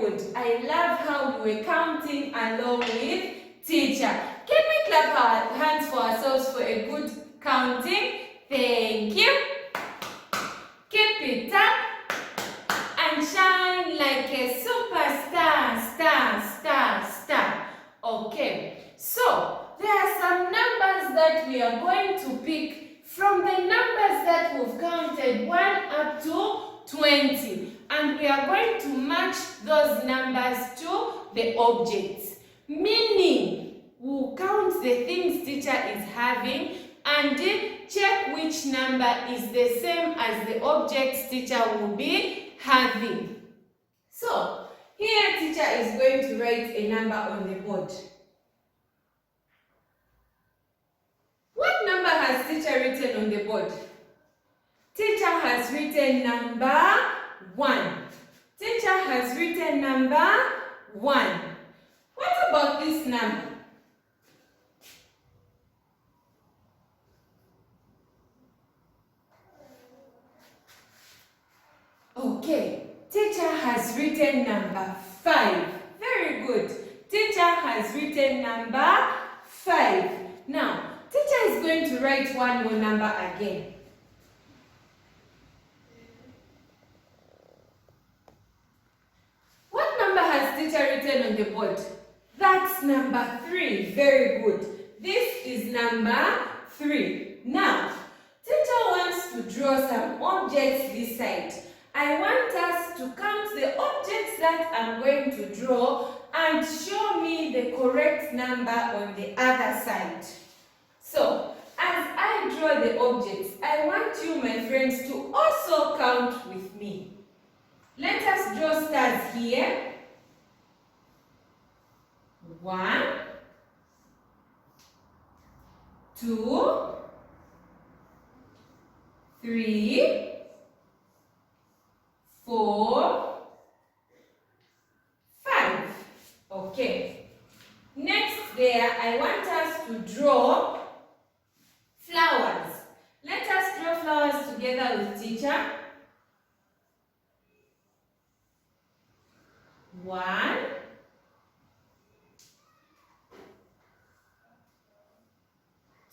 good. I love how you were counting along with teacher. Can we clap our hands for ourselves for a good counting? Thank you. Keep it up and shine like a superstar, star. Okay, so there are some numbers that we are going to pick from the numbers that we've counted 1 up to 20. And we are going to match those numbers to the objects. Meaning, we'll count the things teacher is having and check which number is the same as the objects teacher will be having. So, here teacher is going to write a number on the board. What number has teacher written on the board? Teacher has written number 1. Teacher has written number 1. What about this number? Okay, teacher has written number 5. Very good. Teacher has written number 5. Now, teacher is going to write one more number again. What number has teacher written on the board? That's number 3. Very good. This is number 3. Now, teacher wants to draw some objects this side. I want us to count the objects that I'm going to draw and show me the correct number on the other side. So, as I draw the objects, I want you, my friends, to also count with me. Let us draw stars here. 1, 2, 3, 4, 5. Okay. Next there, I want us to draw flowers. Let us draw flowers together with teacher. 1,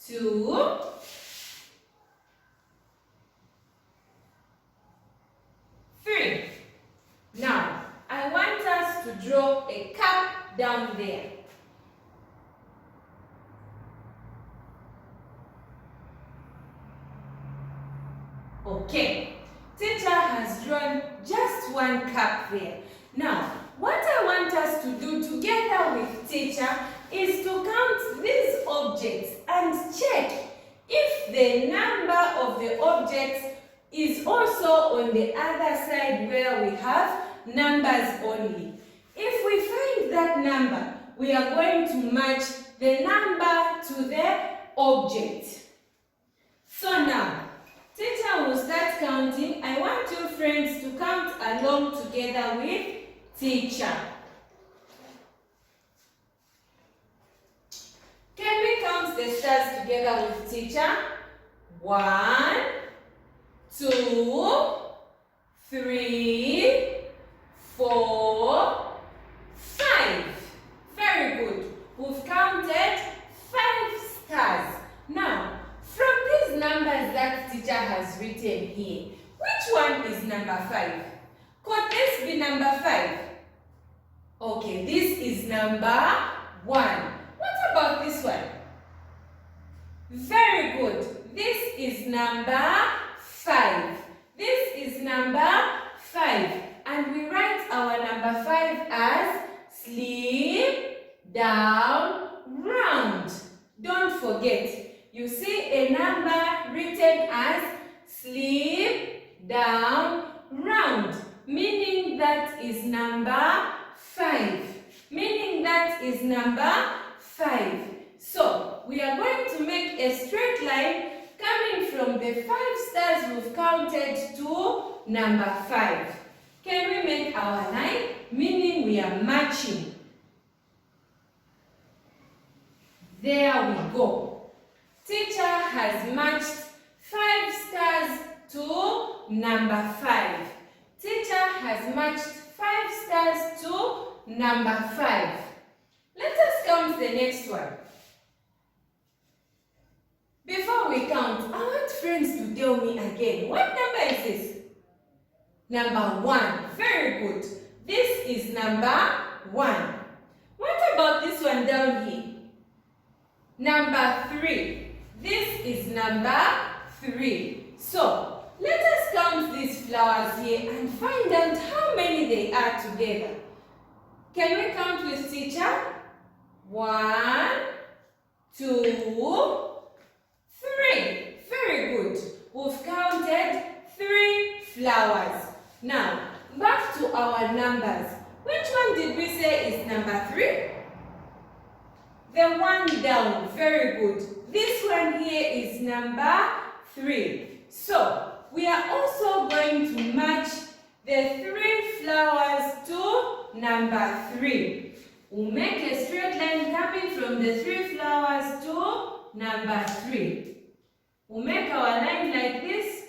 2, 3. Now, I want us to draw a cup down there. Okay, teacher has drawn just one cup there. Now, what I want us to do together with teacher is to count these objects and check if the number of the objects is also on the other side where we have numbers only. If we find that number, we are going to match the number to the object. So now, teacher will start counting. I want you friends to count along together with teacher. Can we count the stars together with teacher? 1, 2, 3, 4, 5. Very good. We've counted 5 stars. Now, from these numbers that teacher has written here, which one is number 5? Could this be number 5? Okay, this is number 1. What about this one? Very good. This is number 5. This is number 5. And we write our number 5 as sleep, down, round. Don't forget, you see a number written as sleep, down, round, meaning that is number 5. Meaning that is number 5. So, we are going to make a straight line coming from the 5 stars we've counted to number 5. Can we make our line? Meaning we are matching. There we go. Teacher has matched 5 stars to number 5. Teacher has matched 5 stars us to number 5. Let us count the next one. Before we count, I want friends to tell me again, what number is this? Number 1. Very good. This is number 1. What about this one down here? Number 3. This is number 3. So, let us count these flowers here and find out how many they are together. Can we count with teacher? 1, 2, 3. Very good. We've counted 3 flowers. Now, back to our numbers. Which one did we say is number 3? The one down. Very good. This one here is number 3. So, we are also going to match the 3 flowers to number 3. We'll make a straight line coming from the 3 flowers to number 3. We'll make our line like this.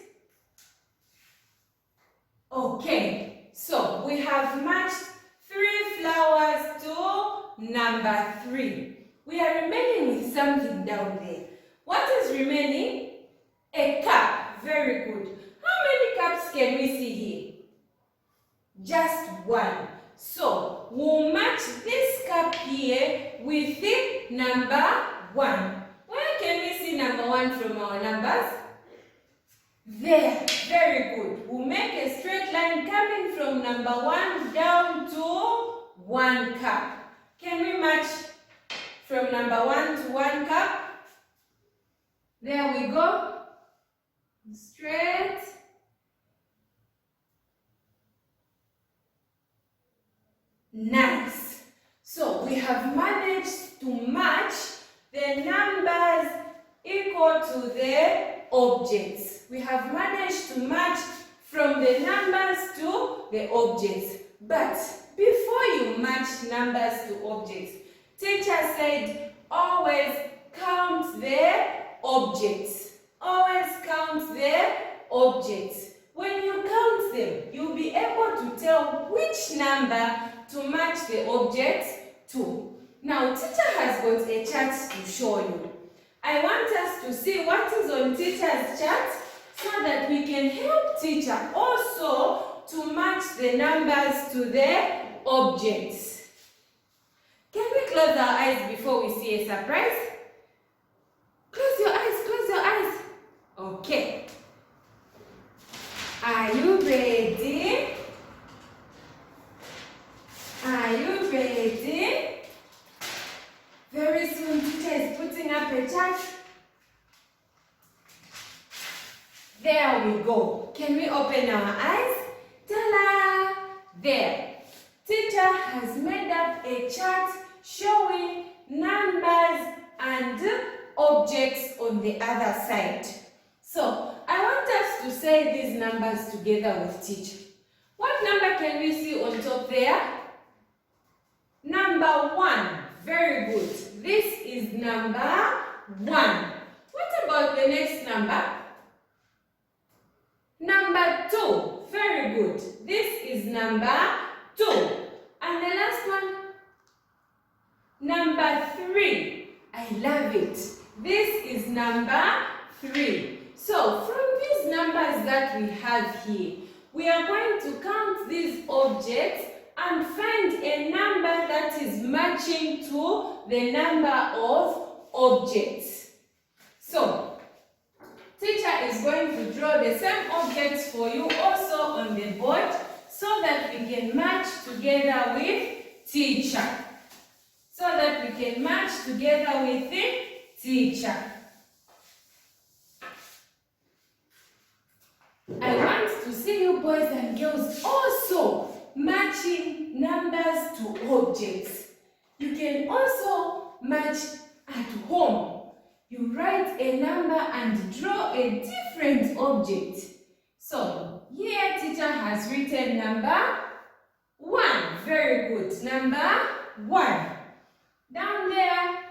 Okay, so we have matched 3 flowers to number 3. We are remaining with something down there. What is remaining? A cup. Very good. How many cups can we see here? Just 1. So, we'll match this cup here with the number 1. Where can we see number 1 from our numbers? There. Very good. We'll make a straight line coming from number 1 down to 1 cup. Can we match from number 1 to 1 cup? There we go. Straight. Nice. So we have managed to match the numbers equal to the objects. We have managed to match from the numbers to the objects. But before you match numbers to objects, teacher said always count the objects. Always count the objects. When you count them, you'll be able to tell which number to match the objects to. Now, teacher has got a chart to show you. I want us to see what is on teacher's chart so that we can help teacher also to match the numbers to the objects. Can we close our eyes before we see a surprise? Close your eyes, close your eyes. Okay. Are you ready? Are you ready? Very soon teacher is putting up a chart. There we go. Can we open our eyes? Ta-da! There. Teacher has made up a chart showing numbers and objects on the other side. So, I want us to say these numbers together with teacher. What number can we see on top there? Number 1. Very good. This is number 1. What about the next number? Number 2. Very good. This is number 2. And the last one? Number 3. I love it. This is number 3. So, from these numbers that we have here, we are going to count these objects and find a number that is matching to the number of objects. So, teacher is going to draw the same objects for you also on the board so that we can match together with teacher. So that we can match together with the teacher. I want to see you boys and girls also matching numbers to objects. You can also match at home. You write a number and draw a different object. So, here teacher has written number 1. Very good. Number 1. Down there,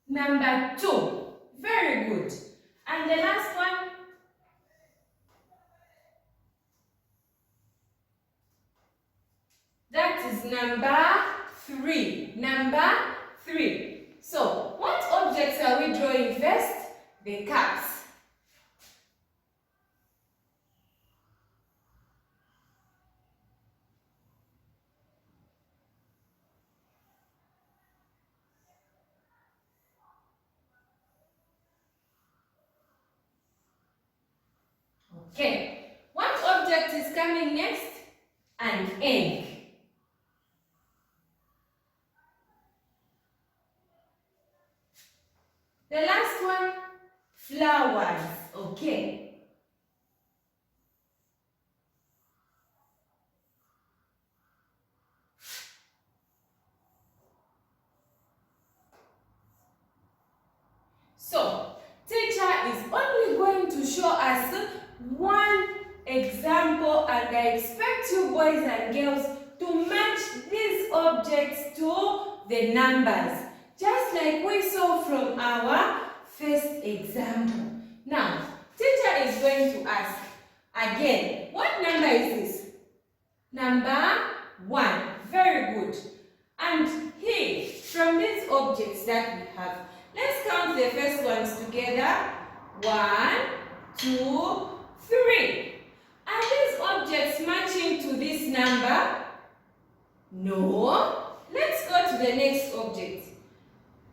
number 2. Very good. And the last one, is number 3. Number 3. So, what objects are we drawing first? The cups. Okay, what object is coming next? An egg. The last one, flowers. Okay. So, teacher is only going to show us one example, and I expect you boys and girls to match these objects to the numbers, just like we saw from our first example. Now, teacher is going to ask again, what number is this? Number 1. Very good. And here, from these objects that we have, let's count the first ones together. 1, 2, 3. Are these objects matching to this number? No. Let's go to the next object.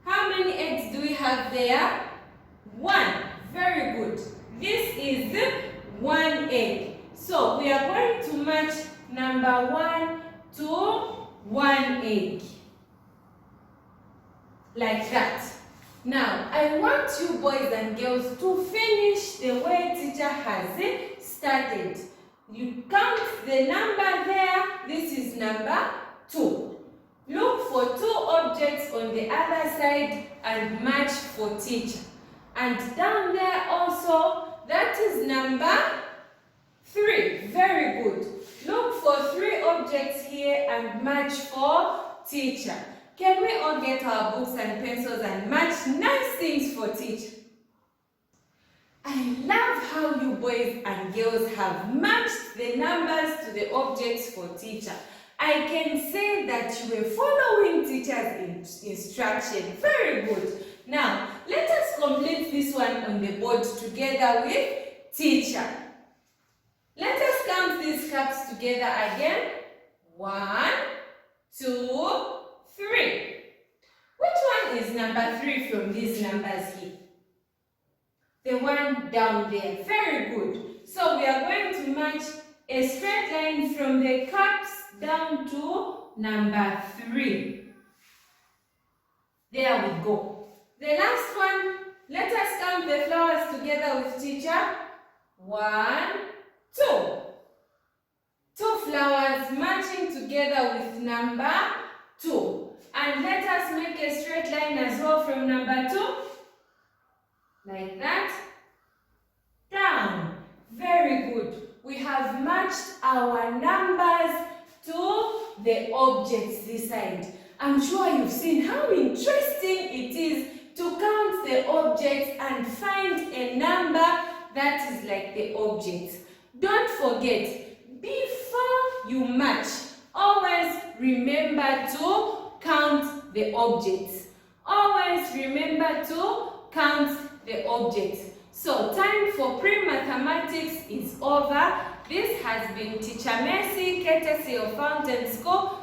How many eggs do we have there? 1. Very good. This is 1 egg. So we are going to match number 1 to 1 egg. Like that. Now, I want you boys and girls to finish the way teacher has started. You count the number there. This is number 2. Look for 2 objects on the other side and match for teacher. And down there also, that is number 3. Very good. Look for 3 objects here and match for teacher. Can we all get our books and pencils and match nice things for teacher? I love how you boys and girls have matched the numbers to the objects for teacher. I can say that you were following teacher's instruction. Very good. Now, let us complete this one on the board together with teacher. Let us count these cups together again. 1, 2, 3. Which one is number 3 from these numbers here? The one down there. Very good. So we are going to match a straight line from the cups down to number 3. There we go. The last one, let us count the flowers together with teacher. 1, 2. 2 flowers matching together with number 2. And let us make a straight line as well from number 2. Like that. Down. Very good. We have matched our numbers to the objects this side. I'm sure you've seen how interesting it is to count the objects and find a number that is like the objects. Don't forget, before you match, always remember to count the objects. Always remember to count the objects. So, time for pre-mathematics is over. This has been Teacher Mercy, courtesy of Fountain School.